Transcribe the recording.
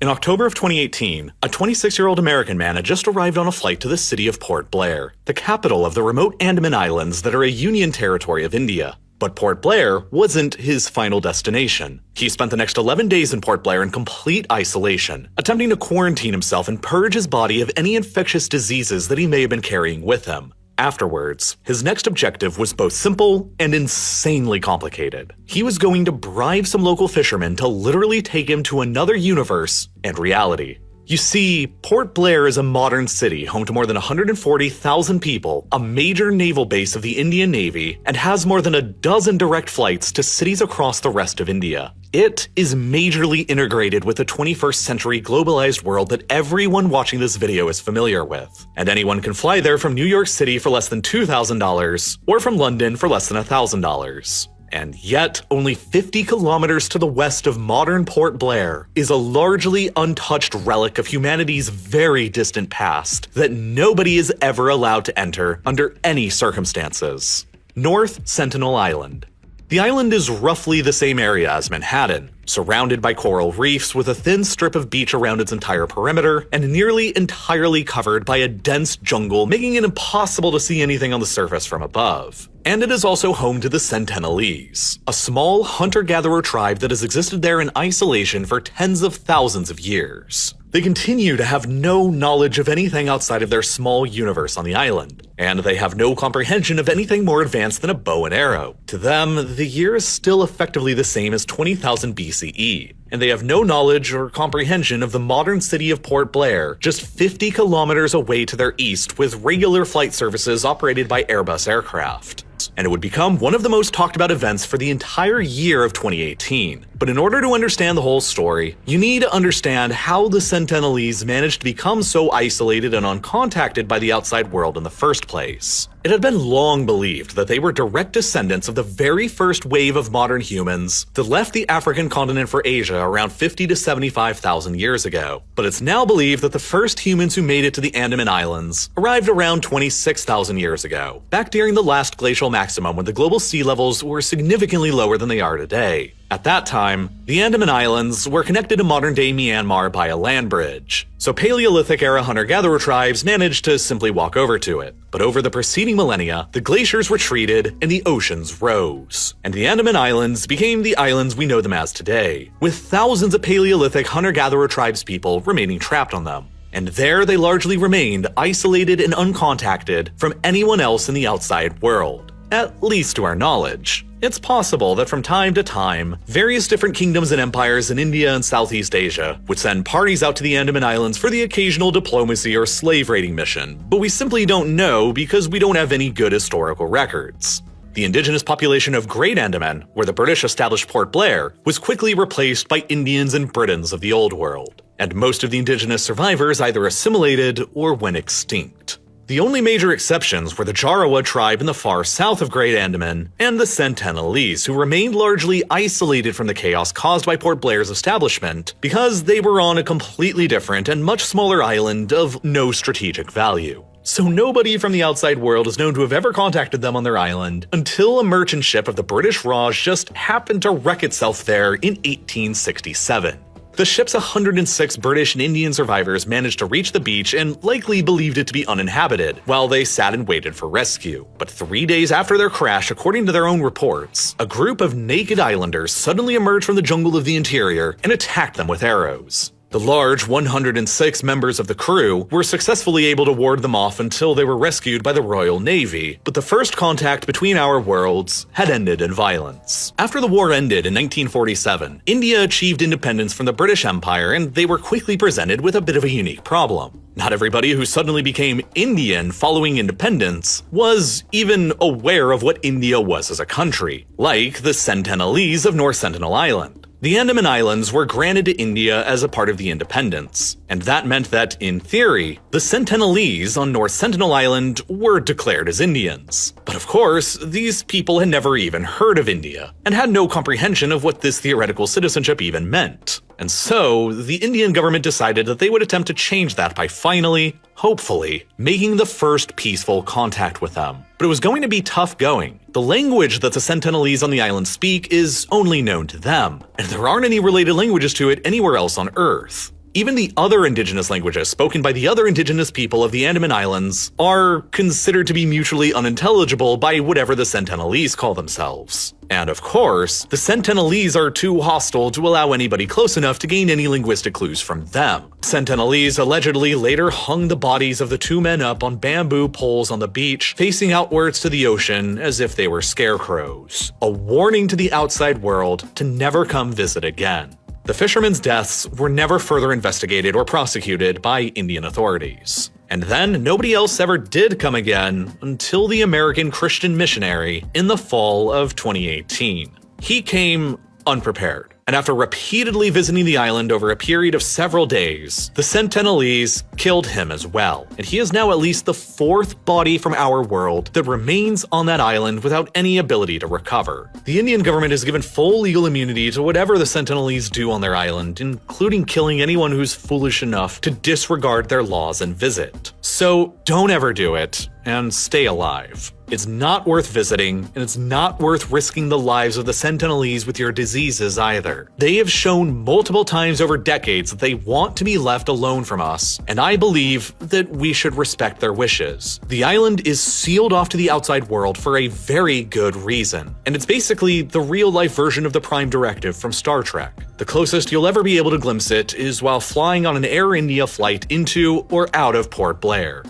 In October of 2018, a 26-year-old American man had just arrived on a flight to the city of Port Blair, the capital of the remote Andaman Islands that are a Union territory of India. But Port Blair wasn't his final destination. He spent the next 11 days in Port Blair in complete isolation, attempting to quarantine himself and purge his body of any infectious diseases that he may have been carrying with him. Afterwards, his next objective was both simple and insanely complicated. He was going to bribe some local fishermen to literally take him to another universe and reality. You see, Port Blair is a modern city home to more than 140,000 people, a major naval base of the Indian Navy, and has more than a dozen direct flights to cities across the rest of India. It is majorly integrated with the 21st century globalized world that everyone watching this video is familiar with. And anyone can fly there from New York City for less than $2,000, or from London for less than $1,000. And yet, only 50 kilometers to the west of modern Port Blair is a largely untouched relic of humanity's very distant past that nobody is ever allowed to enter under any circumstances. North Sentinel Island. The island is roughly the same area as Manhattan, surrounded by coral reefs with a thin strip of beach around its entire perimeter, and nearly entirely covered by a dense jungle, making it impossible to see anything on the surface from above. And it is also home to the Sentinelese, a small hunter-gatherer tribe that has existed there in isolation for tens of thousands of years. They continue to have no knowledge of anything outside of their small universe on the island, and they have no comprehension of anything more advanced than a bow and arrow. To them, the year is still effectively the same as 20,000 BCE, and they have no knowledge or comprehension of the modern city of Port Blair, just 50 kilometers away to their east with regular flight services operated by Airbus aircraft. And it would become one of the most talked about events for the entire year of 2018. But in order to understand the whole story, you need to understand how the Sentinelese managed to become so isolated and uncontacted by the outside world in the first place. It had been long believed that they were direct descendants of the very first wave of modern humans that left the African continent for Asia around 50 to 75,000 years ago. But it's now believed that the first humans who made it to the Andaman Islands arrived around 26,000 years ago, back during the last glacial maximum when the global sea levels were significantly lower than they are today. At that time, the Andaman Islands were connected to modern-day Myanmar by a land bridge, so Paleolithic-era hunter-gatherer tribes managed to simply walk over to it. But over the preceding millennia, the glaciers retreated and the oceans rose, and the Andaman Islands became the islands we know them as today, with thousands of Paleolithic hunter-gatherer tribespeople remaining trapped on them. And there they largely remained isolated and uncontacted from anyone else in the outside world, at least to our knowledge. It's possible that from time to time, various different kingdoms and empires in India and Southeast Asia would send parties out to the Andaman Islands for the occasional diplomacy or slave raiding mission, but we simply don't know because we don't have any good historical records. The indigenous population of Great Andaman, where the British established Port Blair, was quickly replaced by Indians and Britons of the Old World, and most of the indigenous survivors either assimilated or went extinct. The only major exceptions were the Jarawa tribe in the far south of Great Andaman and the Sentinelese, who remained largely isolated from the chaos caused by Port Blair's establishment because they were on a completely different and much smaller island of no strategic value. So nobody from the outside world is known to have ever contacted them on their island until a merchant ship of the British Raj just happened to wreck itself there in 1867. The ship's 106 British and Indian survivors managed to reach the beach and likely believed it to be uninhabited, while they sat and waited for rescue. But 3 days after their crash, according to their own reports, a group of naked islanders suddenly emerged from the jungle of the interior and attacked them with arrows. The large 106 members of the crew were successfully able to ward them off until they were rescued by the Royal Navy, but the first contact between our worlds had ended in violence. After the war ended in 1947, India achieved independence from the British Empire, and they were quickly presented with a bit of a unique problem. Not everybody who suddenly became Indian following independence was even aware of what India was as a country, like the Sentinelese of North Sentinel Island. The Andaman Islands were granted to India as a part of the independence, and that meant that, in theory, the Sentinelese on North Sentinel Island were declared as Indians. But of course, these people had never even heard of India, and had no comprehension of what this theoretical citizenship even meant. And so, the Indian government decided that they would attempt to change that by finally, hopefully, making the first peaceful contact with them. But it was going to be tough going. The language that the Sentinelese on the island speak is only known to them, and there aren't any related languages to it anywhere else on Earth. Even the other indigenous languages spoken by the other indigenous people of the Andaman Islands are considered to be mutually unintelligible by whatever the Sentinelese call themselves. And of course, the Sentinelese are too hostile to allow anybody close enough to gain any linguistic clues from them. Sentinelese allegedly later hung the bodies of the two men up on bamboo poles on the beach, facing outwards to the ocean as if they were scarecrows. A warning to the outside world to never come visit again. The fishermen's deaths were never further investigated or prosecuted by Indian authorities. And then nobody else ever did come again until the American Christian missionary in the fall of 2018. He came unprepared, and after repeatedly visiting the island over a period of several days, the Sentinelese killed him as well, and he is now at least the fourth body from our world that remains on that island without any ability to recover. The Indian government has given full legal immunity to whatever the Sentinelese do on their island, including killing anyone who's foolish enough to disregard their laws and visit. So don't ever do it, and stay alive. It's not worth visiting, and it's not worth risking the lives of the Sentinelese with your diseases either. They have shown multiple times over decades that they want to be left alone from us, and I believe that we should respect their wishes. The island is sealed off to the outside world for a very good reason, and it's basically the real-life version of the Prime Directive from Star Trek. The closest you'll ever be able to glimpse it is while flying on an Air India flight into or out of Port Blair.